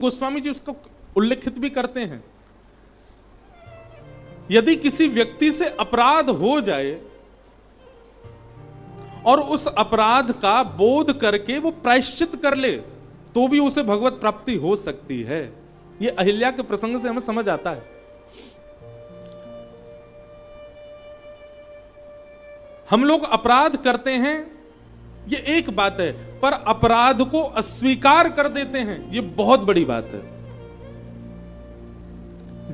गोस्वामी जी उसको उल्लेखित भी करते हैं। यदि किसी व्यक्ति से अपराध हो जाए और उस अपराध का बोध करके वो प्रायश्चित कर ले तो भी उसे भगवत प्राप्ति हो सकती है। ये अहिल्या के प्रसंग से हमें समझ आता है। हम लोग अपराध करते हैं, ये एक बात है, पर अपराध को अस्वीकार कर देते हैं, ये बहुत बड़ी बात है।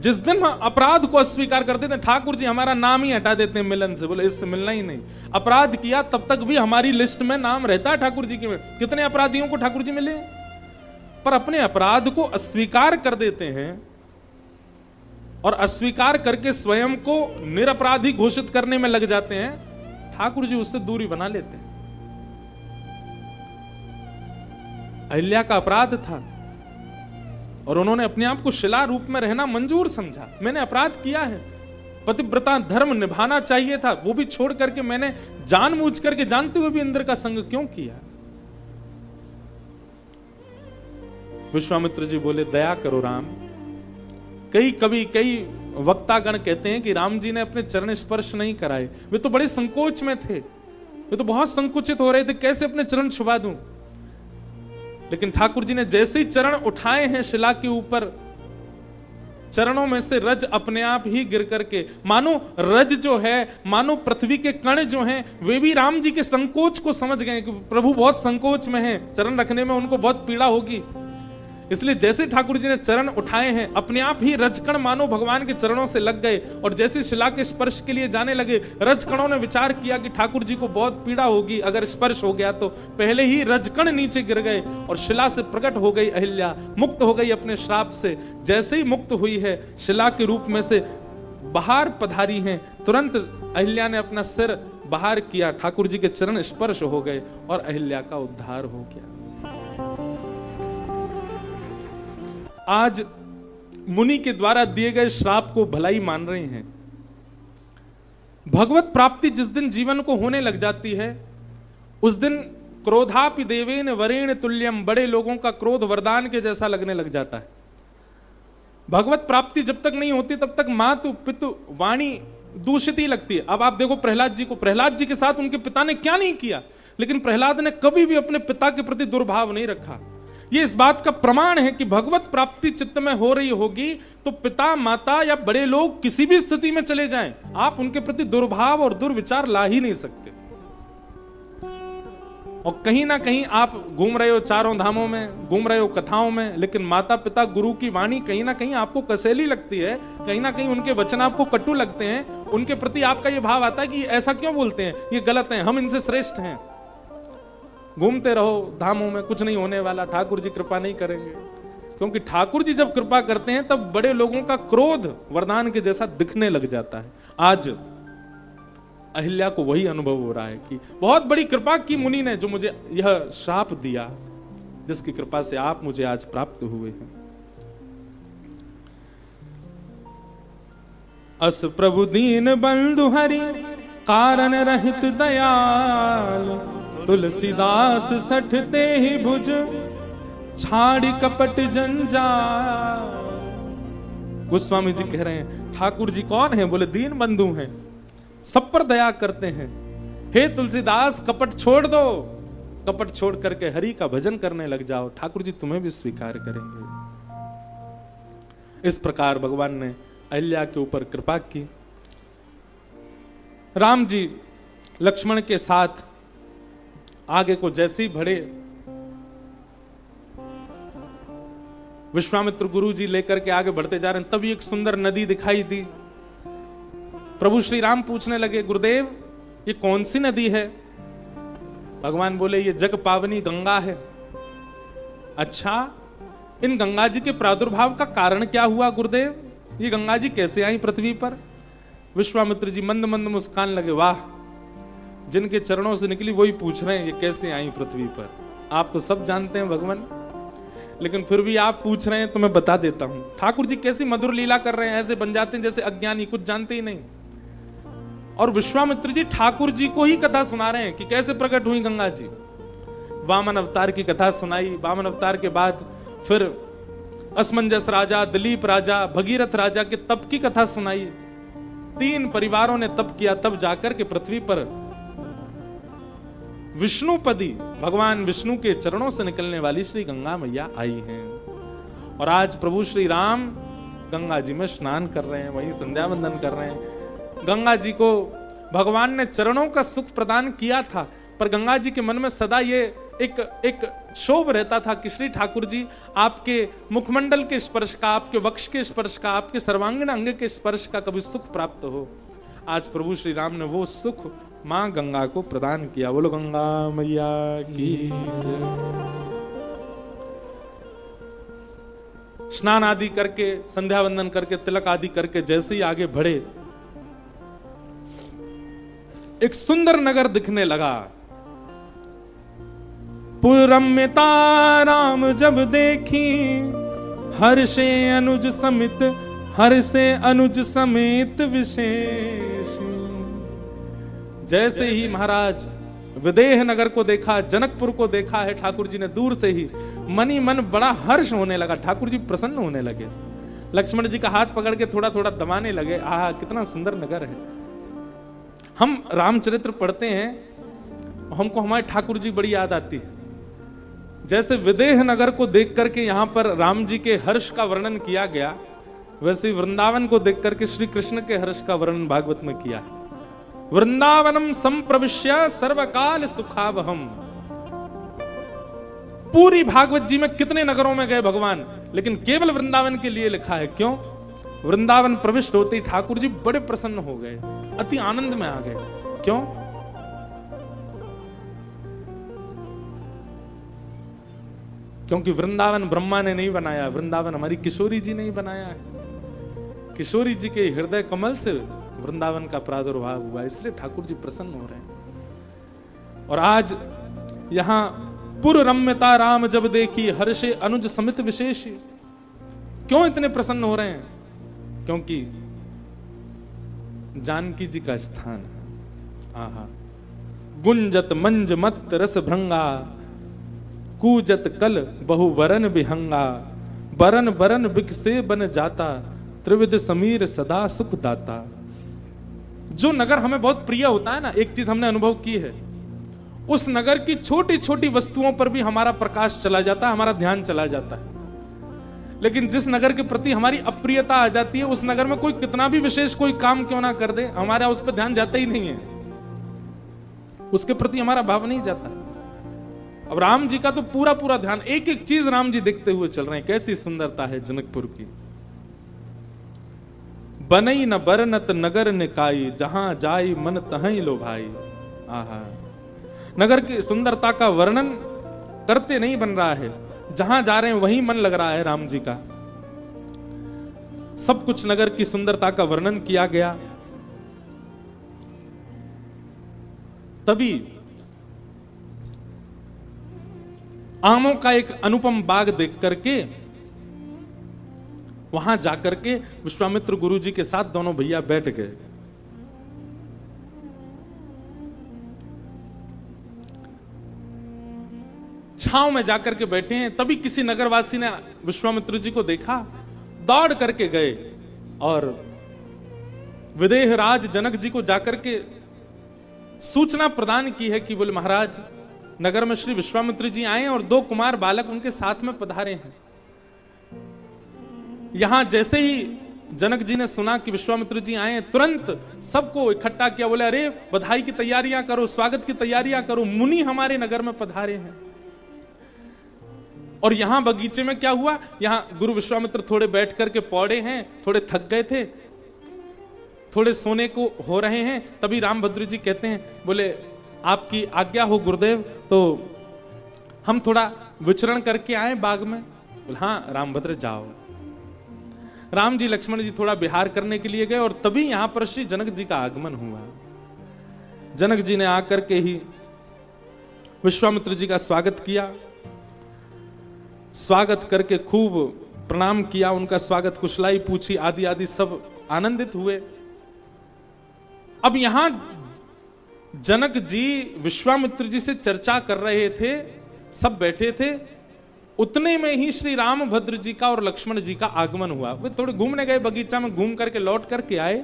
जिस दिन हम अपराध को अस्वीकार कर देते हैं, ठाकुर जी हमारा नाम ही हटा देते हैं मिलन से, बोले इससे मिलना ही नहीं। अपराध किया तब तक भी हमारी लिस्ट में नाम रहता है ठाकुर जी के में। कितने अपराधियों को ठाकुर जी मिले, पर अपने अपराध को अस्वीकार कर देते हैं और अस्वीकार करके स्वयं को निरपराधी घोषित करने में लग जाते हैं। ठाकुर जी उससे दूरी बना लेते हैं। अहिल्या का अपराध था और उन्होंने अपने आप को शिला रूप में रहना मंजूर समझा। मैंने अपराध किया है, पतिव्रता धर्म निभाना चाहिए था, वो भी छोड़ करके मैंने जानबूझ करके जानते हुए भी इंद्र का संग क्यों किया। विश्वामित्र जी बोले दया करो राम। कई वक्तागण कहते हैं कि राम जी ने अपने चरण स्पर्श नहीं कराए, वे तो बड़े संकोच में थे, वे तो बहुत संकुचित हो रहे थे, कैसे अपने चरण छुपा दूं। लेकिन ठाकुर जी ने जैसे ही चरण उठाए हैं शिला के ऊपर, चरणों में से रज अपने आप ही गिर करके, मानो रज जो है, मानो पृथ्वी के कण जो हैं, वे भी राम जी के संकोच को समझ गए कि प्रभु बहुत संकोच में हैं, चरण रखने में उनको बहुत पीड़ा होगी। इसलिए जैसे ठाकुर जी ने चरण उठाए हैं, अपने आप ही रजकण मानो भगवान के चरणों से लग गए और जैसे शिला के स्पर्श के लिए जाने लगे, रजकणों ने विचार किया कि ठाकुर जी को बहुत पीड़ा होगी अगर स्पर्श हो गया तो। पहले ही रजकण नीचे गिर गए और शिला से प्रकट हो गई अहिल्या, मुक्त हो गई अपने श्राप से। जैसे ही मुक्त हुई है, शिला के रूप में से बाहर पधारी हैं, तुरंत अहिल्या ने अपना सिर बाहर किया, ठाकुर जी के चरण स्पर्श हो गए और अहिल्या का उद्धार हो गया। आज मुनि के द्वारा दिए गए श्राप को भलाई मान रहे हैं। भगवत प्राप्ति जिस दिन जीवन को होने लग जाती है, उस दिन क्रोधापि देवेन वरेण तुल्यम, बड़े लोगों का क्रोध वरदान के जैसा लगने लग जाता है। भगवत प्राप्ति जब तक नहीं होती तब तक मातु पितु वाणी दूषित ही लगती है। अब आप देखो प्रहलाद जी को, प्रहलाद जी के साथ उनके पिता ने क्या नहीं किया, लेकिन प्रहलाद ने कभी भी अपने पिता के प्रति दुर्भाव नहीं रखा। ये इस बात का प्रमाण है कि भगवत प्राप्ति चित्त में हो रही होगी तो पिता माता या बड़े लोग किसी भी स्थिति में चले जाएं, आप उनके प्रति दुर्भाव और दुर्विचार ला ही नहीं सकते। और कहीं ना कहीं आप घूम रहे हो चारों धामों में, घूम रहे हो कथाओं में, लेकिन माता पिता गुरु की वाणी कहीं ना कहीं आपको कसैली लगती है, कहीं ना कहीं उनके वचन आपको कटु लगते हैं। उनके प्रति आपका यह भाव आता है कि ऐसा क्यों बोलते हैं, ये गलत है, हम इनसे श्रेष्ठ हैं। घूमते रहो धामों में, कुछ नहीं होने वाला, ठाकुर जी कृपा नहीं करेंगे। क्योंकि ठाकुर जी जब कृपा करते हैं तब बड़े लोगों का क्रोध वरदान के जैसा दिखने लग जाता है। आज अहिल्या को वही अनुभव हो रहा है कि बहुत बड़ी कृपा की मुनि ने, जो मुझे यह श्राप दिया, जिसकी कृपा से आप मुझे आज प्राप्त हुए हैं। अस प्रभु दीन बंधु हरि, कारण रहित दयाल, तुलसीदास सठते ही भुज, छाड़ी कपट जंजाल। गोस्वामी जी कह रहे हैं ठाकुर जी कौन है, बोले दीन बंधु हैं, सब पर दया करते हैं। हे तुलसीदास कपट छोड़ दो, कपट छोड़ करके हरि का भजन करने लग जाओ, ठाकुर जी तुम्हें भी स्वीकार करेंगे। इस प्रकार भगवान ने अहिल्या के ऊपर कृपा की। राम जी लक्ष्मण के साथ आगे को जैसे ही बढ़े, विश्वामित्र गुरु जी लेकर के आगे बढ़ते जा रहे हैं, तभी एक सुंदर नदी दिखाई दी। प्रभु श्री राम पूछने लगे, गुरुदेव ये कौन सी नदी है? भगवान बोले ये जग पावनी गंगा है। अच्छा, इन गंगा जी के प्रादुर्भाव का कारण क्या हुआ गुरुदेव? ये गंगा जी कैसे आई पृथ्वी पर? विश्वामित्र जी मंद मंद मुस्कान लगे, वाह, जिनके चरणों से निकली वही पूछ रहे हैं ये कैसे आई पृथ्वी पर। आप तो सब जानते हैं भगवान, लेकिन फिर भी आप पूछ रहे हैं तो मैं बता देता हूं। ठाकुर जी कैसी मधुर लीला कर रहे हैं, ऐसे बन जाते हैं जैसे अज्ञानी, कुछ जानते ही नहीं। और विश्वामित्र जी ठाकुर जी को ही कथा सुना रहे हैं कि कैसे प्रकट हुई गंगा जी। वामन अवतार की कथा सुनाई। वामन अवतार के बाद फिर असमंजस राजा, दिलीप राजा, भगीरथ राजा के तप की कथा सुनाई। 3 परिवारों ने तप किया, तब जाकर के पृथ्वी पर विष्णुपदी भगवान विष्णु के चरणों से निकलने वाली श्री गंगा मैया आई हैं। और आज प्रभु श्री राम गंगा जी में स्नान कर रहे हैं, वहीं संध्या वंदन कर रहे हैं। गंगा जी को भगवान ने चरणों का सुख प्रदान किया था, पर गंगा जी के मन में सदा ये एक क्षोभ रहता था कि श्री ठाकुर जी आपके मुखमंडल के स्पर्श का, आपके वक्ष के स्पर्श का, आपके सर्वांगीण अंग के स्पर्श का कभी सुख प्राप्त हो। आज प्रभु श्री राम ने वो सुख मां गंगा को प्रदान किया। बोलो गंगा मैया की जय। स्नान आदि करके, संध्या वंदन करके, तिलक आदि करके जैसे ही आगे बढ़े, एक सुंदर नगर दिखने लगा। पुरम्यता राम जब देखी, हर्षे अनुज समित, हर्षे अनुज समेत विशेष। जैसे ही महाराज विदेह नगर को देखा, जनकपुर को देखा है ठाकुर जी ने दूर से ही, मन ही मन बड़ा हर्ष होने लगा। ठाकुर जी प्रसन्न होने लगे, लक्ष्मण जी का हाथ पकड़ के थोड़ा थोड़ा दबाने लगे। आहा, कितना सुंदर नगर है। हम रामचरित्र पढ़ते हैं, हमको हमारे ठाकुर जी बड़ी याद आती है। जैसे विदेह नगर को देख करके यहाँ पर राम जी के हर्ष का वर्णन किया गया, वैसे वृंदावन को देख करके श्री कृष्ण के हर्ष का वर्णन भागवत में किया है। वृंदावनम संप्रविश्य सर्वकाल सुखावहम। पूरी भागवत जी में कितने नगरों में गए भगवान, लेकिन केवल वृंदावन के लिए लिखा है। क्यों? वृंदावन प्रविष्ट होते ही ठाकुर जी बड़े प्रसन्न हो गए, अति आनंद में आ गए। क्यों? क्योंकि वृंदावन ब्रह्मा ने नहीं बनाया, वृंदावन हमारी किशोरी जी ने ही बनाया है। किशोरी जी के हृदय कमल से वृंदावन का प्रादुर्भाव हुआ, इसलिए ठाकुर जी प्रसन्न हो रहे हैं। और आज यहां पुर रम्यता राम जब देखी, हर्षे अनुज समित विशेष। क्यों इतने प्रसन्न हो रहे हैं? क्योंकि जानकी जी का स्थान है। आहा, गुंजत मंज मत रस भृंगा, कूजत कल बहु बरन बिहंगा, बरन बरन बिकसे बन जाता, त्रिविध समीर सदा सुख दाता। जो नगर हमें बहुत प्रिय होता है ना, एक चीज हमने अनुभव की है, उस नगर की छोटी छोटी वस्तुओं पर भी हमारा प्रकाश चला जाता है, हमारा ध्यान चला जाता है। लेकिन जिस नगर के प्रति हमारी अप्रियता आ जाती है, उस नगर में कोई कितना भी विशेष कोई काम क्यों ना कर दे, हमारा उस पर ध्यान जाता ही नहीं है, उसके प्रति हमारा भाव नहीं जाता। अब राम जी का तो पूरा पूरा ध्यान, एक एक चीज राम जी देखते हुए चल रहे हैं। कैसी सुंदरता है जनकपुर की। बनई न बरनत नगर निकाई, जहां जाई मन तहई लो भाई। आहा, नगर की सुंदरता का वर्णन करते नहीं बन रहा है, जहां जा रहे हैं वहीं मन लग रहा है राम जी का। सब कुछ नगर की सुंदरता का वर्णन किया गया। तभी आमों का एक अनुपम बाग देख करके वहां जाकर के विश्वामित्र गुरु जी के साथ दोनों भैया बैठ गए। छांव में जाकर के बैठे हैं। तभी किसी नगरवासी ने विश्वामित्र जी को देखा, दौड़ करके गए और विदेह राज जनक जी को जाकर के सूचना प्रदान की है कि बोले महाराज, नगर में श्री विश्वामित्र जी आए और 2 कुमार बालक उनके साथ में पधारे हैं। यहां जैसे ही जनक जी ने सुना कि विश्वामित्र जी आए, तुरंत सबको इकट्ठा किया। बोले अरे बधाई की तैयारियां करो, स्वागत की तैयारियां करो, मुनि हमारे नगर में पधारे हैं। और यहां बगीचे में क्या हुआ, यहां गुरु विश्वामित्र थोड़े बैठ करके पौड़े हैं, थोड़े थक गए थे, थोड़े सोने को हो रहे हैं। तभी रामभद्र जी कहते हैं, बोले आपकी आज्ञा हो गुरुदेव, तो हम थोड़ा विचरण करके आए बाग में। बोले हाँ रामभद्र जाओ। राम जी लक्ष्मण जी थोड़ा विहार करने के लिए गए और तभी यहां पर श्री जनक जी का आगमन हुआ। जनक जी ने आकर के ही विश्वामित्र जी का स्वागत किया। स्वागत करके खूब प्रणाम किया, उनका स्वागत कुशलाई पूछी, आदि आदि सब आनंदित हुए। अब यहां जनक जी विश्वामित्र जी से चर्चा कर रहे थे, सब बैठे थे उतने में ही श्री रामभद्र जी का और लक्ष्मण जी का आगमन हुआ। वे थोड़े घूमने गए, बगीचा में घूम करके लौट करके आए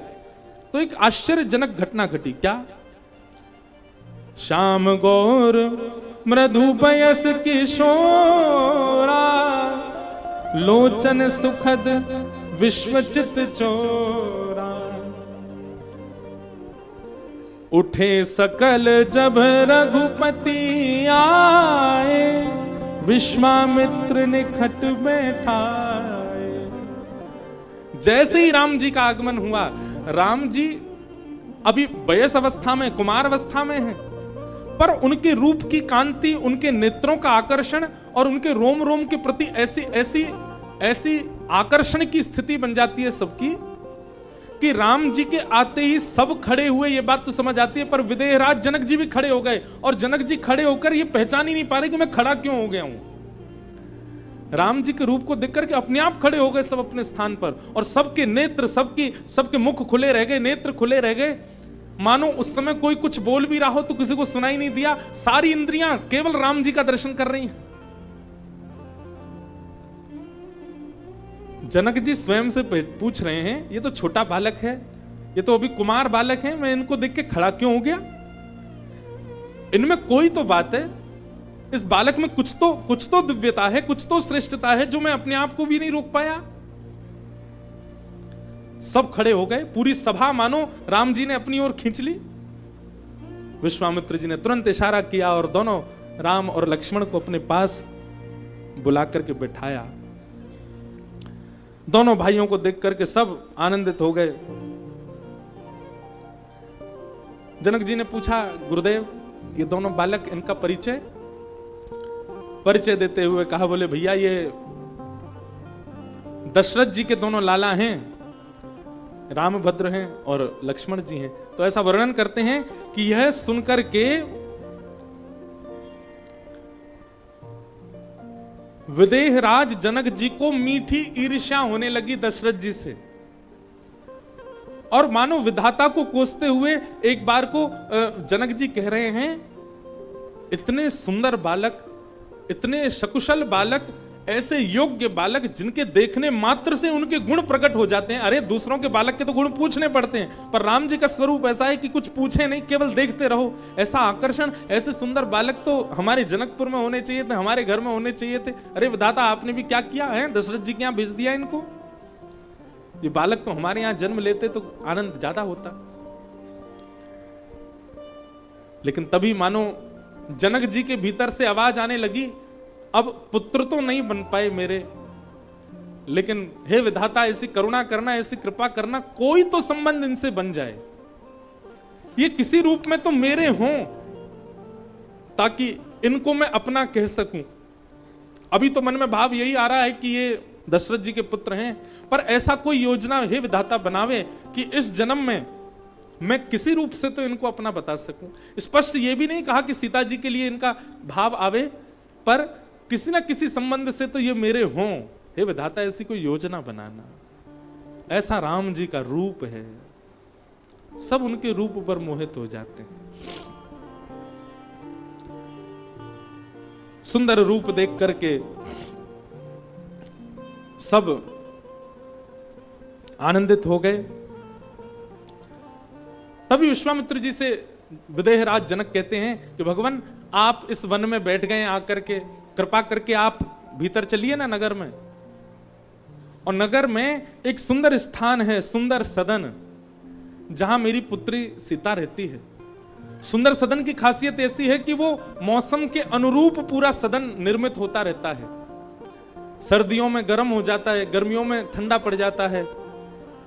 तो एक आश्चर्यजनक घटना घटी। क्या? श्याम गौर मृदु पयस किशोरा, लोचन सुखद विश्वचित चोरा, उठे सकल जब रघुपति आए, विश्वामित्र निकट बैठाए। जैसे ही राम जी का आगमन हुआ, राम जी अभी वयस अवस्था में, कुमार अवस्था में हैं, पर उनके रूप की कांति, उनके नेत्रों का आकर्षण और उनके रोम रोम के प्रति ऐसी ऐसी ऐसी आकर्षण की स्थिति बन जाती है सबकी कि राम जी के आते ही सब खड़े हुए। ये बात तो समझ आती है, पर विदेहराज जनक जी भी खड़े हो गए और जनक जी खड़े होकर ये पहचान ही नहीं पा रहे कि मैं खड़ा क्यों हो गया हूं। राम जी के रूप को देखकर के अपने आप खड़े हो गए सब अपने स्थान पर, और सबके नेत्र, सबके मुख खुले रह गए, नेत्र खुले रह गए, मानो उस समय कोई कुछ बोल भी रहा हो तो किसी को सुनाई नहीं दिया। सारी इंद्रियां केवल राम जी का दर्शन कर रही हैं। जनक जी स्वयं से पूछ रहे हैं, ये तो छोटा बालक है, ये तो अभी कुमार बालक है, मैं इनको देख के खड़ा क्यों हो गया? इनमें कोई तो बात है, इस बालक में कुछ तो दिव्यता है, कुछ तो श्रेष्ठता है जो मैं अपने आप को भी नहीं रोक पाया। सब खड़े हो गए, पूरी सभा मानो राम जी ने अपनी ओर खींच ली। विश्वामित्र जी ने तुरंत इशारा किया और दोनों राम और लक्ष्मण को अपने पास बुला करके बैठाया। दोनों भाइयों को देख करके सब आनंदित हो गए। जनक जी ने पूछा, गुरुदेव ये दोनों बालक, इनका परिचय देते हुए कहा, बोले भैया ये दशरथ जी के दोनों लाला हैं, रामभद्र हैं और लक्ष्मण जी हैं। तो ऐसा वर्णन करते हैं कि यह सुनकर के विदेहराज जनक जी को मीठी ईर्ष्या होने लगी दशरथ जी से, और मानो विधाता को कोसते हुए एक बार को जनक जी कह रहे हैं, इतने सुंदर बालक, इतने सकुशल बालक, ऐसे योग्य बालक जिनके देखने मात्र से उनके गुण प्रकट हो जाते हैं। अरे दूसरों के बालक के तो गुण पूछने पड़ते हैं, पर राम जी का स्वरूप ऐसा है कि कुछ पूछे नहीं, केवल देखते रहो। ऐसा आकर्षण, ऐसे सुंदर बालक तो हमारे जनकपुर में होने चाहिए थे, हमारे घर में होने चाहिए थे। अरे विधाता आपने भी क्या किया है, दशरथ जी के यहाँ भेज दिया इनको। ये बालक तो हमारे यहाँ जन्म लेते तो आनंद ज्यादा होता। लेकिन तभी मानो जनक जी के भीतर से आवाज आने लगी, अब पुत्र तो नहीं बन पाए मेरे, लेकिन हे विधाता ऐसी करुणा करना, ऐसी कृपा करना, कोई तो संबंध इनसे बन जाए, ये किसी रूप में तो मेरे हों, ताकि इनको मैं अपना कह सकूं। अभी तो मन में भाव यही आ रहा है कि ये दशरथ जी के पुत्र हैं, पर ऐसा कोई योजना हे विधाता बनावे कि इस जन्म में मैं किसी रूप से तो इनको अपना बता सकूं। स्पष्ट ये भी नहीं कहा कि सीता जी के लिए इनका भाव आवे, पर किसी ना किसी संबंध से तो ये मेरे हों। हे विधाता ऐसी कोई योजना बनाना। ऐसा राम जी का रूप है, सब उनके रूप पर मोहित हो जाते हैं। सुंदर रूप देख करके सब आनंदित हो गए। तभी विश्वामित्र जी से विदेहराज जनक कहते हैं कि भगवान आप इस वन में बैठ गए आकर के, कृपा करके आप भीतर चलिए ना नगर में। और नगर में एक सुंदर स्थान है, सुंदर सदन, जहां मेरी पुत्री सीता रहती है। सुंदर सदन की खासियत ऐसी है कि वो मौसम के अनुरूप पूरा सदन निर्मित होता रहता है। सर्दियों में गर्म हो जाता है, गर्मियों में ठंडा पड़ जाता है,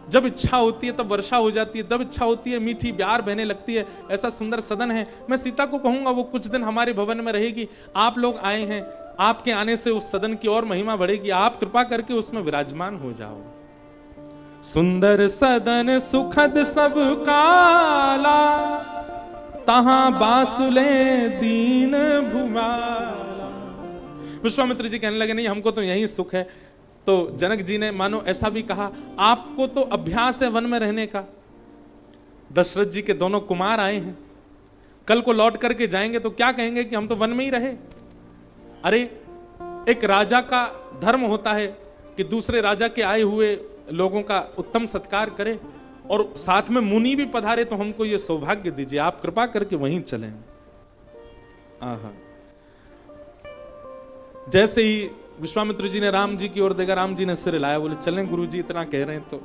जब इच्छा होती है तब वर्षा हो जाती है, जब इच्छा होती है मीठी ब्यार बहने लगती है। ऐसा सुंदर सदन है। मैं सीता को कहूंगा वो कुछ दिन हमारे भवन में रहेगी। आप लोग आए हैं, आपके आने से उस सदन की और महिमा बढ़ेगी, आप कृपा करके उसमें विराजमान हो जाओ। सुंदर सदन सुखद सब काला, तहां बासुले दीन भुमाला। विश्वामित्र जी कहने लगे नहीं, हमको तो यही सुख है। तो जनक जी ने मानो ऐसा भी कहा, आपको तो अभ्यास है वन में रहने का। दशरथ जी के दोनों कुमार आए हैं, कल को लौट करके जाएंगे तो क्या कहेंगे कि हम तो वन में ही रहे। अरे एक राजा का धर्म होता है कि दूसरे राजा के आए हुए लोगों का उत्तम सत्कार करे, और साथ में मुनि भी पधारे तो हमको ये सौभाग्य दीजिए, आप कृपा करके वहीं चलें। आहा। जैसे ही विश्वामित्र जी ने राम जी की ओर देखा, राम जी ने सिर हिलाया, बोले चलें गुरु जी इतना कह रहे हैं तो।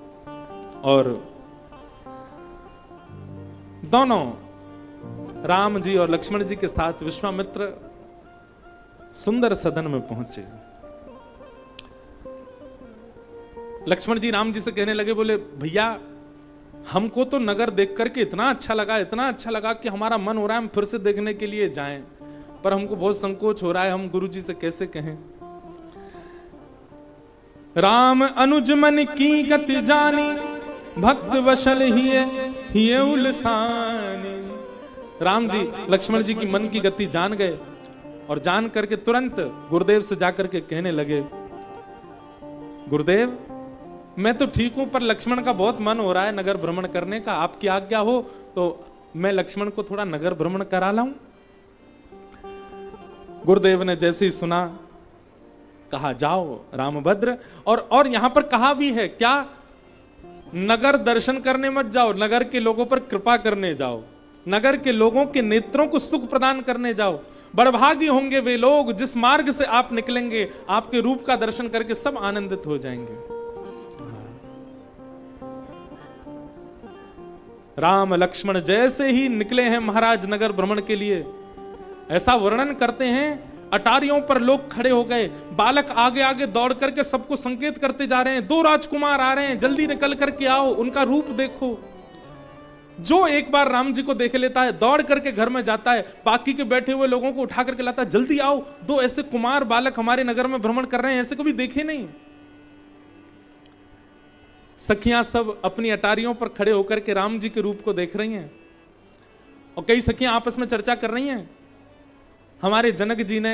और दोनों राम जी और लक्ष्मण जी के साथ विश्वामित्र सुंदर सदन में पहुंचे। लक्ष्मण जी राम जी से कहने लगे, बोले भैया हमको तो नगर देख करके इतना अच्छा लगा कि हमारा मन हो रहा है हम फिर से देखने के लिए जाएं, पर हमको बहुत संकोच हो रहा है, हम गुरु जी से कैसे कहें। राम अनुज मन की गति जानी, भक्त वशल हिये उलसानी। राम जी लक्ष्मण जी की मन की गति जान गए और जान करके तुरंत गुरुदेव से जाकर के कहने लगे, गुरुदेव मैं तो ठीक हूं पर लक्ष्मण का बहुत मन हो रहा है नगर भ्रमण करने का, आपकी आज्ञा हो तो मैं लक्ष्मण को थोड़ा नगर भ्रमण करा लाऊं। गुरुदेव ने जैसे ही सुना कहा जाओ रामभद्र, और यहां पर कहा भी है क्या, नगर दर्शन करने मत जाओ, नगर के लोगों पर कृपा करने जाओ, नगर के लोगों के नेत्रों को सुख प्रदान करने जाओ। बड़भागी होंगे वे लोग जिस मार्ग से आप निकलेंगे, आपके रूप का दर्शन करके सब आनंदित हो जाएंगे। राम लक्ष्मण जैसे ही निकले हैं महाराज नगर भ्रमण के लिए, ऐसा वर्णन करते हैं अटारियों पर लोग खड़े हो गए, बालक आगे आगे दौड़ करके सबको संकेत करते जा रहे हैं, 2 राजकुमार आ रहे हैं, जल्दी निकल करके आओ, उनका रूप देखो। जो एक बार राम जी को देख लेता है दौड़ करके घर में जाता है, बाकी के बैठे हुए लोगों को उठा करके लाता है, जल्दी आओ, 2 ऐसे कुमार बालक हमारे नगर में भ्रमण कर रहे हैं, ऐसे कभी देखे नहीं। सखियां सब अपनी अटारियों पर खड़े होकर के राम जी के रूप को देख रही हैं, और कई सखियां आपस में चर्चा कर रही हैं, हमारे जनक जी ने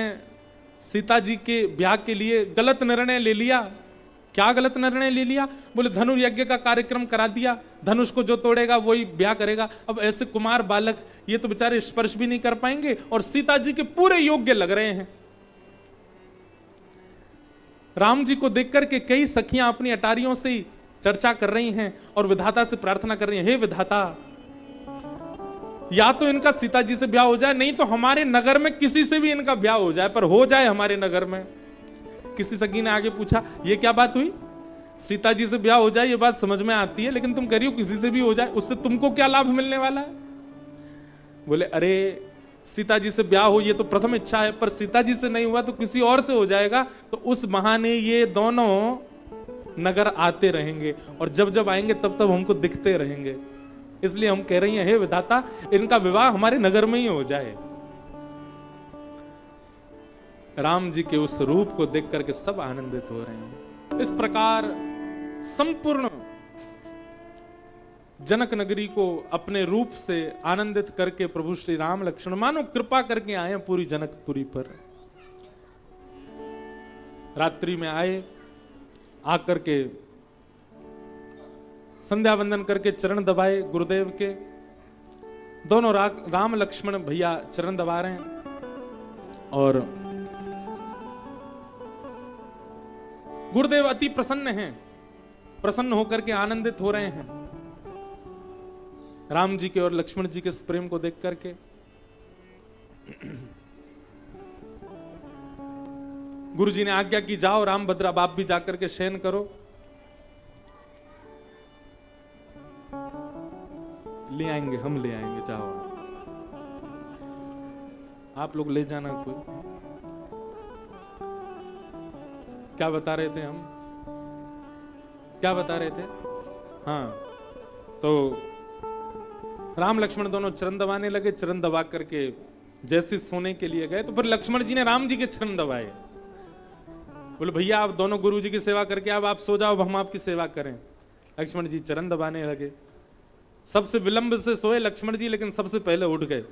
सीता जी के ब्याह के लिए गलत निर्णय ले लिया। क्या गलत निर्णय ले लिया? बोले धनु यज्ञ का कार्यक्रम करा दिया, धनुष को जो तोड़ेगा वही ब्याह करेगा। अब ऐसे कुमार बालक ये तो बेचारे स्पर्श भी नहीं कर पाएंगे और सीता जी के पूरे योग्य लग रहे हैं। राम जी को देख करके कई सखियां अपनी अटारियों से ही चर्चा कर रही हैं और विधाता से प्रार्थना कर रही हैं, हे विधाता, या तो इनका सीता जी से ब्याह हो जाए, नहीं तो हमारे नगर में किसी से भी इनका ब्याह हो जाए, पर हो जाए हमारे नगर में। किसी सखी ने आगे पूछा, ये क्या बात हुई? सीता जी से ब्याह हो जाए ये बात समझ में आती है, लेकिन तुम कह रही हो किसी से भी हो जाए, उससे तुमको क्या लाभ मिलने वाला है? बोले अरे सीता जी से ब्याह हो ये तो प्रथम इच्छा है, पर सीता जी से नहीं हुआ तो किसी और से हो जाएगा, तो उस बहाने ये दोनों नगर आते रहेंगे और जब जब आएंगे तब तब हमको दिखते रहेंगे, इसलिए हम कह रही हैं, हे विधाता, इनका विवाह हमारे नगर में ही हो जाए। राम जी के उस रूप को देख करके सब आनंदित हो रहे हैं। इस प्रकार संपूर्ण जनक नगरी को अपने रूप से आनंदित करके प्रभु श्री राम लक्ष्मण मानो कृपा करके आए हैं पूरी जनकपुरी पर। रात्रि में आए, आकर के संध्या वंदन करके चरण दबाए गुरुदेव के। दोनों राम लक्ष्मण भैया चरण दबा रहे हैं और गुरुदेव अति प्रसन्न हैं, प्रसन्न होकर के आनंदित हो रहे हैं राम जी के और लक्ष्मण जी के इस प्रेम को देख करके। गुरु जी ने आज्ञा की, जाओ रामभद्र, अब आप भी जाकर के शयन करो। ले आएंगे, हम ले आएंगे, जाओ आप लोग ले जाना। कोई क्या बता रहे थे हम? क्या बता रहे थे? हाँ, तो राम लक्ष्मण दोनों चरण दबाने लगे। चरण दबा करके जैसे सोने के लिए गए तो फिर लक्ष्मण जी ने राम जी के चरण दबाए। बोले भैया आप दोनों गुरु जी की सेवा करके अब आप सो जाओ, अब हम आपकी सेवा करें। लक्ष्मण जी चरण दबाने लगे। सबसे विलंब से सोए लक्ष्मण जी, लेकिन सबसे पहले उठ गए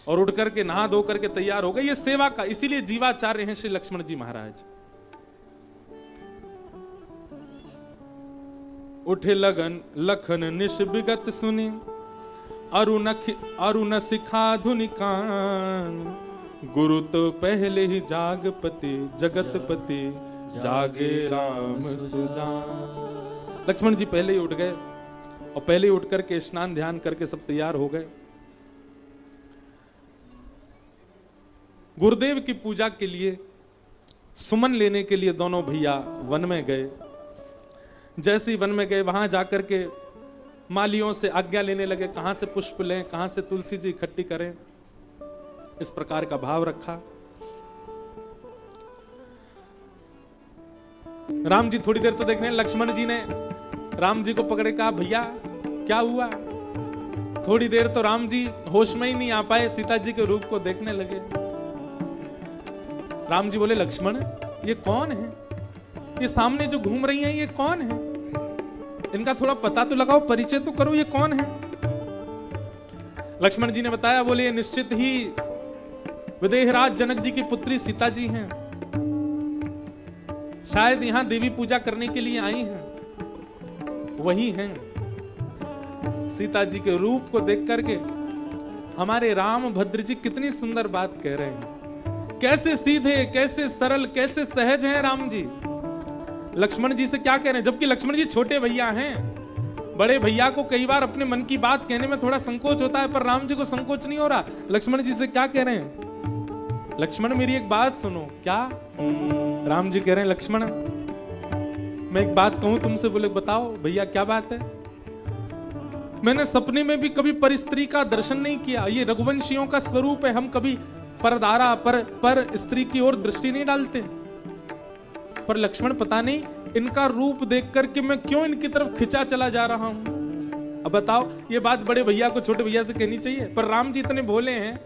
और उठ करके नहा धो करके तैयार हो गए। ये सेवा का इसीलिए जीवाचार्य हैं श्री लक्ष्मण जी महाराज। उठे लगन लखन निश विगत सुनी, अरुण सिखा धुनि कान, गुरु तो पहले ही जागपति जगतपति जागे राम सुजान। लक्ष्मण जी पहले ही उठ गए और पहले ही उठ करके स्नान ध्यान करके सब तैयार हो गए। गुरुदेव की पूजा के लिए सुमन लेने के लिए दोनों भैया वन में गए। जैसे ही वन में गए वहां जाकर के मालियों से आज्ञा लेने लगे, कहां से पुष्प लें, कहां से तुलसी जी इकट्ठी करें, इस प्रकार का भाव रखा। राम जी थोड़ी देर तो देख रहे हैं, लक्ष्मण जी ने राम जी को पकड़े, कहा भैया क्या हुआ। थोड़ी देर तो राम जी होश में ही नहीं आ पाए, सीता जी के रूप को देखने लगे। राम जी बोले, लक्ष्मण ये कौन है, ये सामने जो घूम रही हैं ये कौन है, इनका थोड़ा पता तो लगाओ, परिचय तो करो, ये कौन है। लक्ष्मण जी ने बताया, बोले निश्चित ही विदेहराज जनक जी की पुत्री सीता जी हैं, शायद यहां देवी पूजा करने के लिए आई हैं, वही हैं। सीता जी के रूप को देख करके हमारे राम भद्र जी कितनी सुंदर बात कह रहे हैं, कैसे सीधे, कैसे सरल, कैसे सहज हैं राम जी। लक्ष्मण जी से क्या कह रहे हैं, जबकि लक्ष्मण जी छोटे भैया हैं। बड़े भैया को कई बार अपने मन की बात कहने में थोड़ा संकोच होता है, पर राम जी को संकोच नहीं हो रहा। लक्ष्मण जी से क्या कह रहे हैं, लक्ष्मण मेरी एक बात सुनो। क्या? राम जी कह रहे हैं, लक्ष्मण मैं एक बात कहूं तुमसे। बोले बताओ भैया क्या बात है। मैंने सपने में भी कभी परिस्त्री का दर्शन नहीं किया, ये रघुवंशियों का स्वरूप है, हम कभी परदारा पर स्त्री की ओर दृष्टि नहीं डालते। पर लक्ष्मण पता नहीं इनका रूप देख करके मैं क्यों इनकी तरफ खिंचा चला जा रहा हूं। अब बताओ, ये बात बड़े भैया को छोटे भैया से कहनी चाहिए, पर राम जी इतने भोले हैं,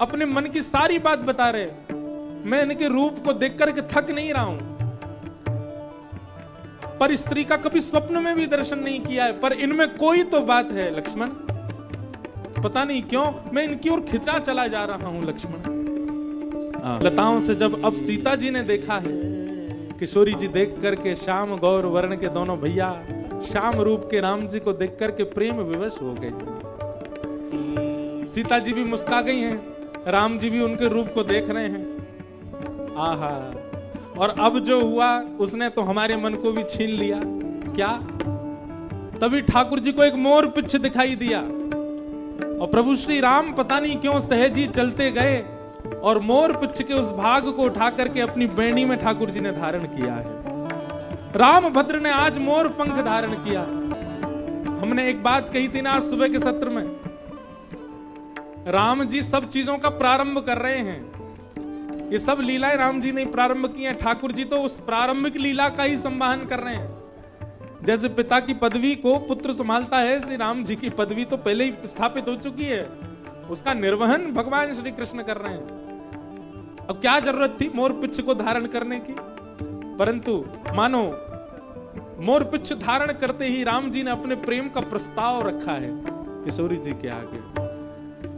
अपने मन की सारी बात बता रहे। मैं इनके रूप को देख करके थक नहीं रहा हूं, पर स्त्री का कभी स्वप्न में भी दर्शन नहीं किया है, पर इनमें कोई तो बात है लक्ष्मण, पता नहीं क्यों मैं इनकी ओर खिंचा चला जा रहा हूं लक्ष्मण। लताओं से जब अब सीता जी ने देखा है, किशोरी जी देख करके श्याम गौर वर्ण के दोनों भैया श्याम रूप के राम जी को देख करके प्रेम विवश हो गए। सीता जी भी मुस्कुरा गई हैं, राम जी भी उनके रूप को देख रहे हैं। आहा, और अब जो हुआ उसने तो हमारे मन को भी छीन लिया। क्या? तभी ठाकुर जी को एक मोर पिच्छ दिखाई दिया और प्रभु श्री राम पता नहीं क्यों सहज ही चलते गए और मोर पिच्छ के उस भाग को उठा करके अपनी बेणी में ठाकुर जी ने धारण किया है। राम भद्र ने आज मोर पंख धारण किया। हमने एक बात कही थी ना आज सुबह के सत्र में, राम जी सब चीजों का प्रारंभ कर रहे हैं। ये सब लीलाएं राम जी ने प्रारंभ की हैं, ठाकुर जी तो उस प्रारंभिक लीला का ही संवहन कर रहे हैं। जैसे पिता की पदवी को पुत्र संभालता है, श्री राम जी की पदवी तो पहले ही स्थापित हो चुकी है, उसका निर्वहन भगवान श्री कृष्ण कर रहे हैं। अब क्या जरूरत थी मोर पिच्छ को धारण करने की, परंतु मानो मोर पिच्छ धारण करते ही राम जी ने अपने प्रेम का प्रस्ताव रखा है किशोरी जी के आगे।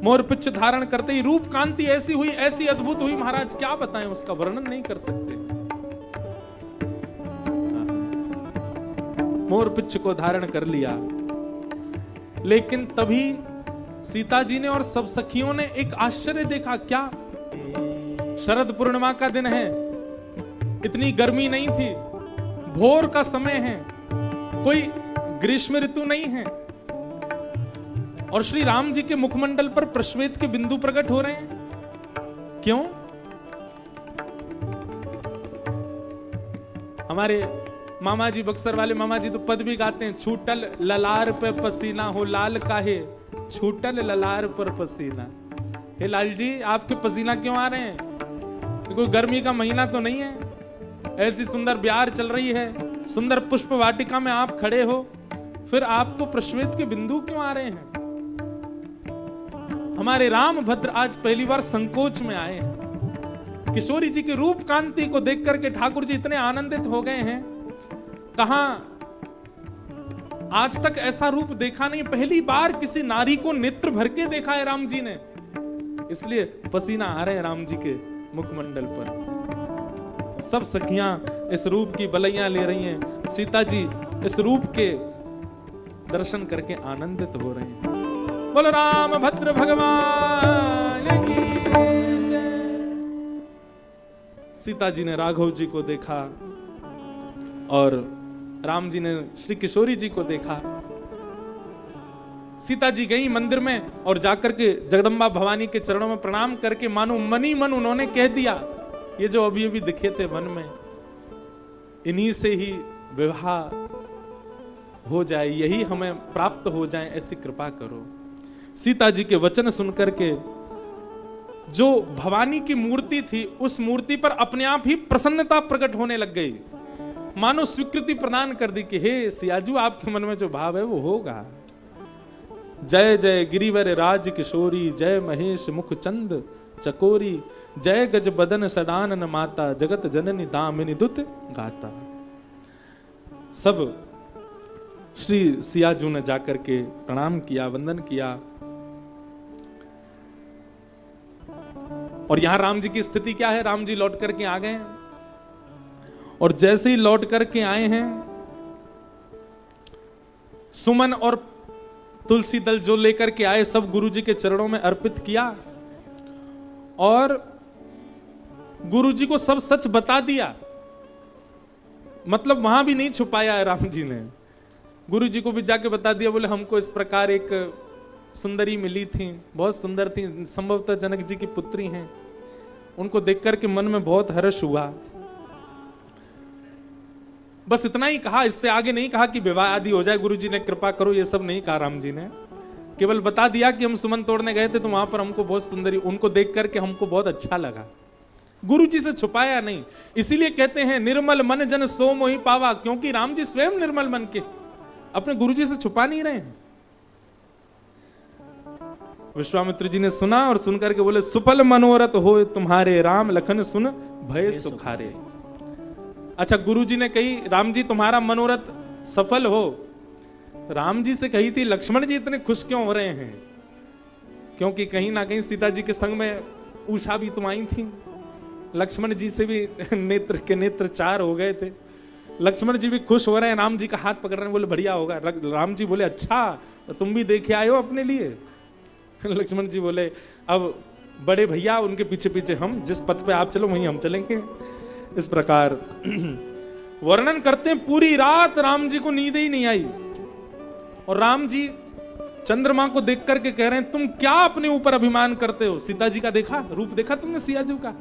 मोर पिच्छ धारण करते ही रूप कांति ऐसी हुई, ऐसी अद्भुत हुई महाराज, क्या बताएं, उसका वर्णन नहीं कर सकते। मोर पिच्छ को धारण कर लिया, लेकिन तभी सीता जी ने और सब सखियों ने एक आश्चर्य देखा। क्या? शरद पूर्णिमा का दिन है, इतनी गर्मी नहीं थी, भोर का समय है, कोई ग्रीष्म ऋतु नहीं है, और श्री राम जी के मुखमंडल पर प्रश्वेत के बिंदु प्रकट हो रहे हैं। क्यों? हमारे मामा जी, बक्सर वाले मामा जी तो पद भी गाते हैं, छूटल ललार पे पसीना हो लाल काहे, छूटल ललार पर पसीना। हे लाल जी, आपके पसीना क्यों आ रहे हैं? कोई गर्मी का महीना तो नहीं है, ऐसी सुंदर ब्यार चल रही है, सुंदर पुष्प वाटिका में आप खड़े हो, फिर आपको प्रश्वेत के बिंदु क्यों आ रहे हैं? हमारे राम भद्र आज पहली बार संकोच में आए हैं। किशोरी जी के रूप कांति को देख करके ठाकुर जी इतने आनंदित हो गए हैं, कहां आज तक ऐसा रूप देखा नहीं, पहली बार किसी नारी को नेत्र भर के देखा है राम जी ने, इसलिए पसीना आ रहे हैं राम जी के मुखमंडल पर। सब सखियां इस रूप की बलैया ले रही हैं, सीता जी इस रूप के दर्शन करके आनंदित हो रहे हैं। बोलो राम भद्र भगवान की जय। सीता जी ने राघव जी को देखा और राम जी ने श्री किशोरी जी को देखा। सीता जी गई मंदिर में और जाकर के जगदम्बा भवानी के चरणों में प्रणाम करके मानो मनी मन उन्होंने कह दिया, ये जो अभी अभी दिखे थे वन में, इन्हीं से ही विवाह हो जाए, यही हमें प्राप्त हो जाए, ऐसी कृपा करो। सीता जी के वचन सुनकर के जो भवानी की मूर्ति थी, उस मूर्ति पर अपने आप ही प्रसन्नता प्रकट होने लग गई, मानो स्वीकृति प्रदान कर दी कि हे सियाजू, आपके मन में जो भाव है वो होगा। जय जय गिरिवर राज किशोरी, जय महेश मुख चंद चकोरी, जय गज बदन सडानन माता, जगत जननी दामिनी दुत गाता। सब श्री सियाजू ने जाकर के प्रणाम किया, वंदन किया। और यहां राम जी की स्थिति क्या है? राम जी लौट करके आ गए और जैसे ही लौट करके आए हैं, सुमन और तुलसी दल जो लेकर के आए सब गुरु जी के चरणों में अर्पित किया और गुरु जी को सब सच बता दिया। मतलब वहां भी नहीं छुपाया है राम जी ने, गुरु जी को भी जाके बता दिया। बोले हमको इस प्रकार एक सुंदरी मिली थी, बहुत सुंदर थी, संभवतः जनक जी की पुत्री हैं। उनको देख करके मन में बहुत हर्ष हुआ। बस इतना ही कहा, इससे आगे नहीं कहा कि विवाह आदि हो जाए, गुरु जी ने कृपा करो, ये सब नहीं कहा राम जी ने। केवल बता दिया कि हम सुमन तोड़ने गए थे तो वहां पर हमको बहुत सुंदरी, उनको देख करके हमको बहुत अच्छा लगा। गुरु जी से छुपाया नहीं। इसीलिए कहते हैं निर्मल मन जन सो मोहि पावा, क्योंकि राम जी स्वयं निर्मल मन के, अपने गुरु जी से छुपा नहीं रहे हैं। विश्वामित्र जी ने सुना और सुनकर के बोले, सुफल मनोरथ हो तुम्हारे राम, लखन सुन भय सुखारे। अच्छा, गुरु जी ने कही राम जी तुम्हारा मनोरथ सफल हो, राम जी से कही थी लक्ष्मण जी इतने खुश क्यों हो रहे हैं? क्योंकि कहीं ना कहीं सीता जी के संग में उषा भी तुम आई थी, लक्ष्मण जी से भी नेत्र के नेत्र चार हो गए थे। लक्ष्मण जी भी खुश हो रहे हैं, राम जी का हाथ पकड़ रहे हैं, बोले बढ़िया होगा। राम जी बोले अच्छा, तो तुम भी देखे आए हो अपने लिए? लक्ष्मण जी बोले अब बड़े भैया उनके पीछे पीछे हम, जिस पथ पे आप चलो वहीं हम चलेंगे। इस प्रकार वर्णन करते हैं, पूरी रात राम जी को नींद ही नहीं आई और राम जी चंद्रमा को देख करके कह रहे हैं तुम क्या अपने ऊपर अभिमान करते हो? सीता जी का देखा रूप, देखा तुमने सियाजू का?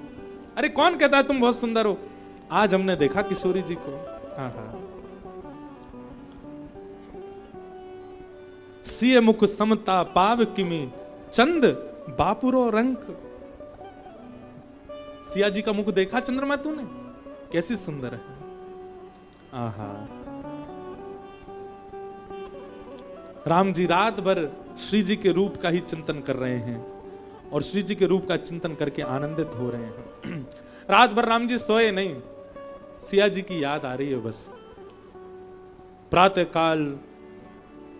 अरे कौन कहता है तुम बहुत सुंदर हो? आज हमने देखा किशोरी जी को। हाँ हाँ, सिय मुख समता पाव किमी, चंद बापुरो रंक। सिया जी का मुख देखा चंद्रमा तूने? कैसी सुंदर है। आहा, राम जी रात भर श्री जी के रूप का ही चिंतन कर रहे हैं और श्री जी के रूप का चिंतन करके आनंदित हो रहे हैं। रात भर राम जी सोए नहीं, सिया जी की याद आ रही है बस। प्रातः काल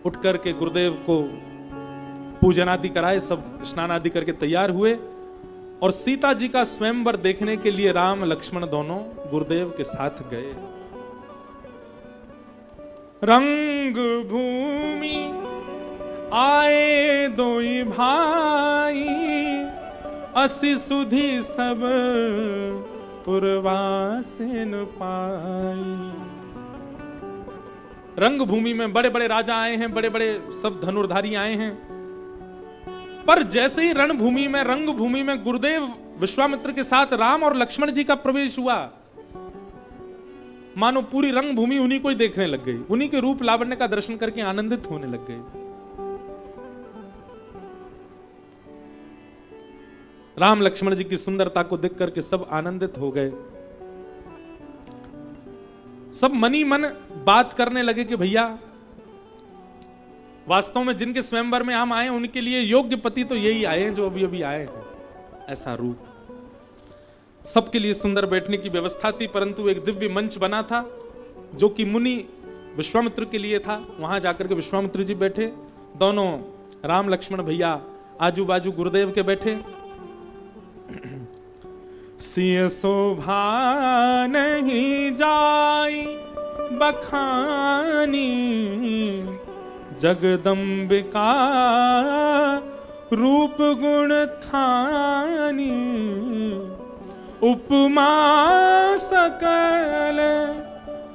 उठ करके गुरुदेव को पूजन आदि कराए, सब स्नान आदि करके तैयार हुए और सीता जी का स्वयंवर देखने के लिए राम लक्ष्मण दोनों गुरुदेव के साथ गए। रंग भूमि आए दोई भाई, असि सुधि सब पुरवासिन पाई। रंग भूमि में बड़े बड़े राजा आए हैं, बड़े बड़े सब धनुर्धारी आए हैं, पर जैसे ही रणभूमि में, रंग भूमि में गुरुदेव विश्वामित्र के साथ राम और लक्ष्मण जी का प्रवेश हुआ, मानो पूरी रंग भूमि उन्हीं को ही देखने लग गई, उन्हीं के रूप लावण्य का दर्शन करके आनंदित होने लग गई। राम लक्ष्मण जी की सुंदरता को देख करके सब आनंदित हो गए। सब मनी मन बात करने लगे कि भैया वास्तव में जिनके स्वयंवर में हम आए उनके लिए योग्य पति तो यही आए हैं जो अभी अभी आए हैं। ऐसा रूप सबके लिए सुंदर बैठने की व्यवस्था थी, परंतु एक दिव्य मंच बना था जो कि मुनि विश्वामित्र के लिए था। वहां जाकर के विश्वामित्र जी बैठे, दोनों राम लक्ष्मण भैया आजू बाजू गुरुदेव के बैठे। सिय शोभा नहीं जाई बखानी, जगदम्बिका रूप गुण थानी, उपमा सकल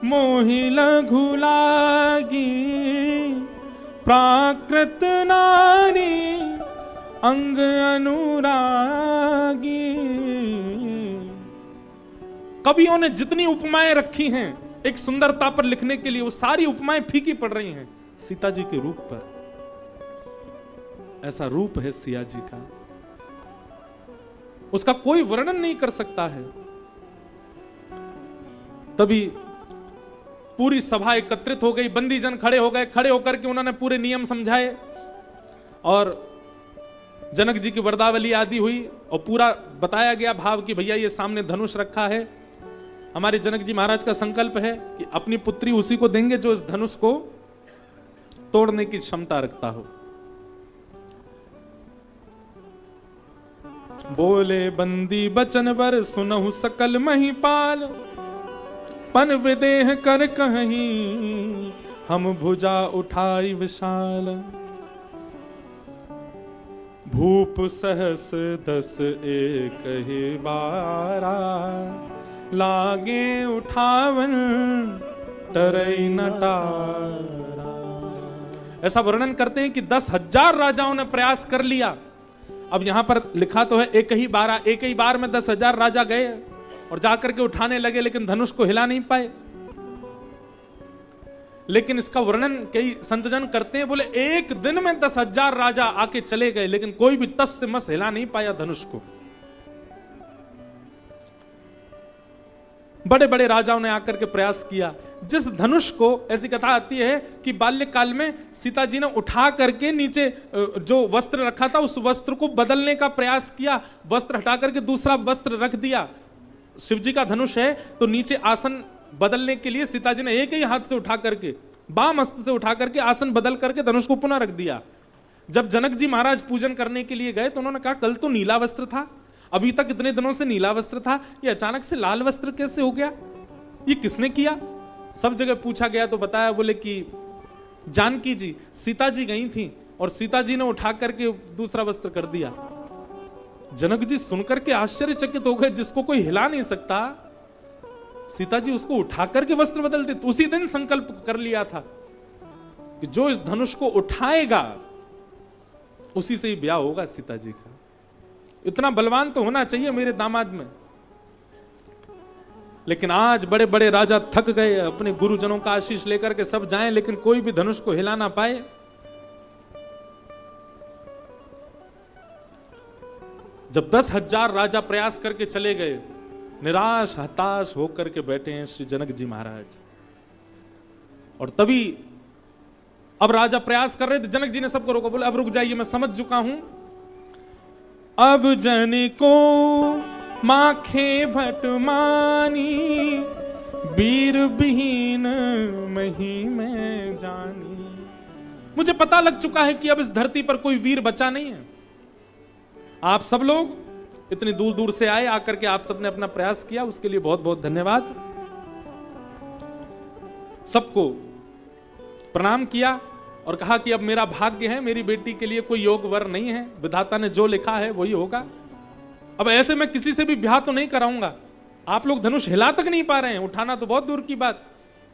मोहि लघु लागी, प्राकृत नारी अंग अनुरागी। कवियों ने जितनी उपमाएं रखी हैं एक सुंदरता पर लिखने के लिए, वो सारी उपमाएं फीकी पड़ रही हैं सीता जी के रूप पर। ऐसा रूप है सिया जी का, उसका कोई वर्णन नहीं कर सकता है। तभी पूरी सभा एकत्रित हो गई, बंदी जन खड़े हो गए। खड़े होकर के उन्होंने पूरे नियम समझाए और जनक जी की वरदावली आदि हुई और पूरा बताया गया भाव कि भैया ये सामने धनुष रखा है, हमारे जनक जी महाराज का संकल्प है कि अपनी पुत्री उसी को देंगे जो इस धनुष को तोड़ने की क्षमता रखता हो। बोले बंदी बचन बर सुनहु सकल महिपाल, पन विदेह कर कहीं हम भुजा उठाई विशाल। भूप सहस दस एक ही बारा, लागे उठावन टरई नटारा। ऐसा वर्णन करते हैं कि 10,000 राजाओं ने प्रयास कर लिया। अब यहां पर लिखा तो है एक ही बार में 10,000 राजा गए और जाकर के उठाने लगे, लेकिन धनुष को हिला नहीं पाए। लेकिन इसका वर्णन कई संतजन करते हैं, बोले एक दिन में 10,000 राजा आके चले गए, लेकिन कोई भी तस से मस हिला नहीं पाया धनुष को। बड़े बड़े राजाओं ने आकर के प्रयास किया। जिस धनुष को, ऐसी कथा आती है कि बाल्यकाल में सीता जी ने उठा करके नीचे जो वस्त्र रखा था उस वस्त्र को बदलने का प्रयास किया, वस्त्र हटा करके दूसरा वस्त्र रख दिया। शिव जी का धनुष है तो नीचे आसन बदलने के लिए सीता जी ने एक ही हाथ से उठा करके, बाम हस्त से उठा करके आसन बदल करके धनुष को पुनः रख दिया। जब जनक जी महाराज पूजन करने के लिए गए तो उन्होंने कहा कल तो नीला वस्त्र था, अभी तक इतने दिनों से नीला वस्त्र था, ये अचानक से लाल वस्त्र कैसे हो गया, ये किसने किया? सब जगह पूछा गया तो बताया, बोले कि जानकी जी, सीता जी गई थी और सीता जी ने उठा करके दूसरा वस्त्र कर दिया। जनक जी सुनकर के आश्चर्यचकित हो गए, जिसको कोई हिला नहीं सकता सीता जी उसको उठा करके वस्त्र बदल दे। तो उसी दिन संकल्प कर लिया था कि जो इस धनुष को उठाएगा उसी से ही ब्याह होगा सीता जी का। इतना बलवान तो होना चाहिए मेरे दामाद में। लेकिन आज बड़े बड़े राजा थक गए, अपने गुरुजनों का आशीष लेकर के सब जाएं, लेकिन कोई भी धनुष को हिला ना पाए। जब 10,000 राजा प्रयास करके चले गए, निराश हताश होकर के बैठे हैं श्री जनक जी महाराज। और तभी अब राजा प्रयास कर रहे थे, जनक जी ने सबको रोका, बोले अब रुक जाइए, मैं समझ चुका हूं। अब जन को माखे भट मानी, वीर विहीन मही में जानी। मुझे पता लग चुका है कि अब इस धरती पर कोई वीर बचा नहीं है। आप सब लोग इतनी दूर दूर से आए, आकर के आप सबने अपना प्रयास किया, उसके लिए बहुत बहुत धन्यवाद। सबको प्रणाम किया और कहा कि अब मेरा भाग्य है, मेरी बेटी के लिए कोई योग वर नहीं है, विधाता ने जो लिखा है वही होगा। अब ऐसे मैं किसी से भी ब्याह तो नहीं कराऊंगा। आप लोग धनुष हिला तक नहीं पा रहे हैं, उठाना तो बहुत दूर की बात,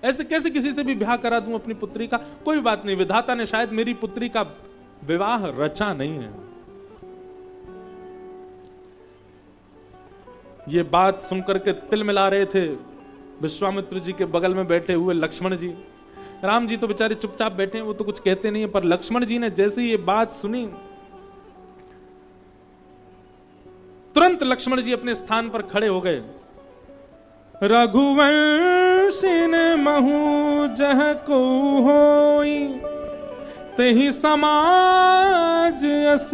ऐसे कैसे किसी से भी ब्याह करा दूं अपनी पुत्री का? कोई बात नहीं, विधाता ने शायद मेरी पुत्री का विवाह रचा नहीं है। ये बात सुनकर के तिल मिला रहे थे विश्वामित्र जी के बगल में बैठे हुए लक्ष्मण जी। राम जी तो बेचारे चुपचाप बैठे हैं, वो तो कुछ कहते नहीं है, पर लक्ष्मण जी ने जैसे ये बात सुनी, तुरंत लक्ष्मण जी अपने स्थान पर खड़े हो गए। रघुवंशिन महु जह को होई, तेहि समाज अस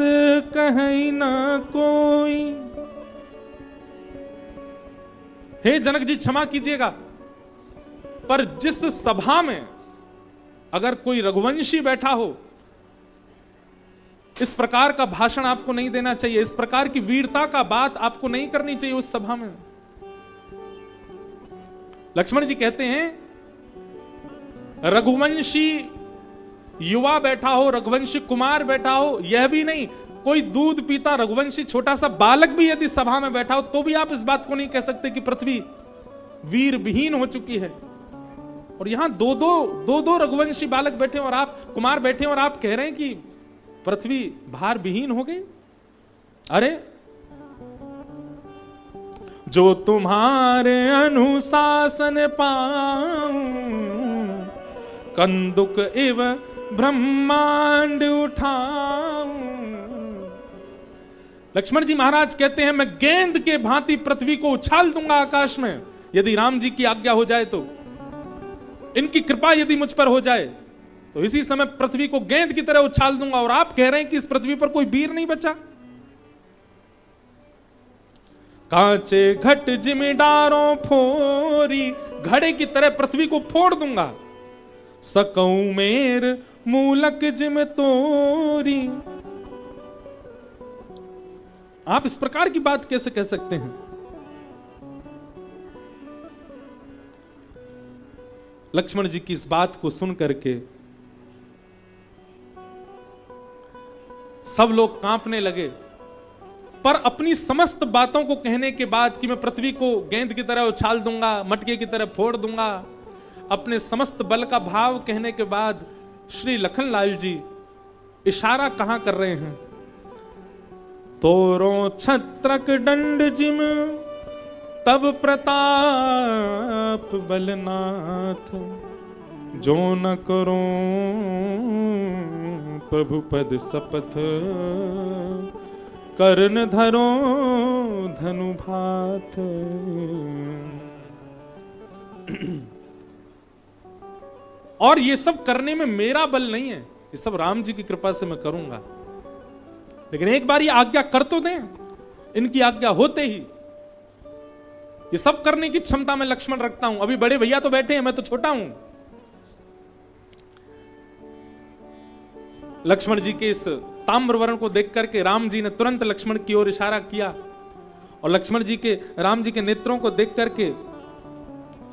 कहीं न कोई। हे जनक जी क्षमा कीजिएगा, पर जिस सभा में अगर कोई रघुवंशी बैठा हो, इस प्रकार का भाषण आपको नहीं देना चाहिए, इस प्रकार की वीरता का बात आपको नहीं करनी चाहिए उस सभा में। लक्ष्मण जी कहते हैं रघुवंशी युवा बैठा हो, रघुवंशी कुमार बैठा हो, यह भी नहीं, कोई दूध पीता रघुवंशी छोटा सा बालक भी यदि सभा में बैठा हो तो भी आप इस बात को नहीं कह सकते कि पृथ्वी वीर विहीन हो चुकी है। और यहां दो रघुवंशी बालक बैठे और आप कुमार बैठे और आप कह रहे हैं कि पृथ्वी भार विहीन हो गई। अरे जो तुम्हारे अनुशासन पाऊं कंदुक एव ब्रह्मांड उठाऊं। लक्ष्मण जी महाराज कहते हैं मैं गेंद के भांति पृथ्वी को उछाल दूंगा आकाश में, यदि राम जी की आज्ञा हो जाए तो, इनकी कृपा यदि मुझ पर हो जाए तो इसी समय पृथ्वी को गेंद की तरह उछाल दूंगा। और आप कह रहे हैं कि इस पृथ्वी पर कोई वीर नहीं बचा। कांचे घट जिमिडारों फोरी, घड़े की तरह पृथ्वी को फोड़ दूंगा। सकऊं मेर मूलक जिम तोरी। आप इस प्रकार की बात कैसे कह सकते हैं? लक्ष्मण जी की इस बात को सुन करके सब लोग कांपने लगे, पर अपनी समस्त बातों को कहने के बाद कि मैं पृथ्वी को गेंद की तरह उछाल दूंगा, मटके की तरह फोड़ दूंगा, अपने समस्त बल का भाव कहने के बाद श्री लखनलाल जी इशारा कहां कर रहे हैं? तोरो छत्रक दंड जिम तब प्रताप बलनाथ, जो न करो प्रभु पद शपथ, कर्ण धरो धनु भात। और ये सब करने में मेरा बल नहीं है, ये सब राम जी की कृपा से मैं करूंगा। लेकिन एक बार ये आज्ञा कर तो दें। इनकी आज्ञा होते ही ये सब करने की क्षमता मैं लक्ष्मण रखता हूं। अभी बड़े भैया तो बैठे हैं, मैं तो छोटा हूं। लक्ष्मण जी के इस ताम्रवर्ण को देख करके राम जी ने तुरंत लक्ष्मण की ओर इशारा किया और लक्ष्मण जी के राम जी के नेत्रों को देख करके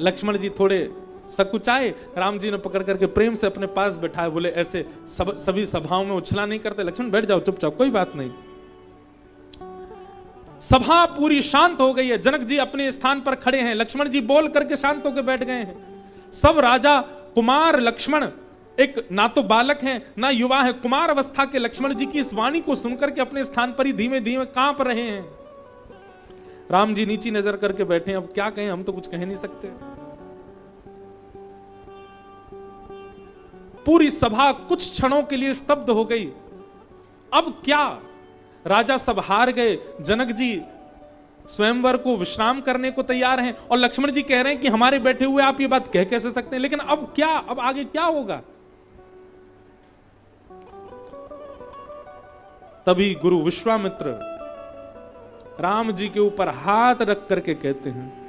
लक्ष्मण जी थोड़े सकुचाए। राम जी ने पकड़ करके प्रेम से अपने पास बैठाए, बोले ऐसे सभी सभाओं में उछला नहीं करते, लक्ष्मण बैठ जाओ चुपचाप, कोई बात नहीं। सभा पूरी शांत हो गई है। जनक जी अपने स्थान पर खड़े हैं, लक्ष्मण जी बोल करके शांत होकर बैठ गए हैं। सब राजा कुमार लक्ष्मण, एक ना तो बालक हैं ना युवा है, कुमार अवस्था के लक्ष्मण जी की इस वाणी को सुनकर के अपने स्थान पर ही धीमे धीमे कांप रहे हैं। राम जी नीची नजर करके बैठे हैं, अब क्या कहें, हम तो कुछ कह नहीं सकते। पूरी सभा कुछ क्षणों के लिए स्तब्ध हो गई। अब क्या? राजा सब हार गए, जनक जी स्वयंवर को विश्राम करने को तैयार हैं और लक्ष्मण जी कह रहे हैं कि हमारे बैठे हुए आप ये बात कह कैसे सकते हैं। लेकिन अब क्या? अब आगे क्या होगा? तभी गुरु विश्वामित्र राम जी के ऊपर हाथ रख करके कहते हैं,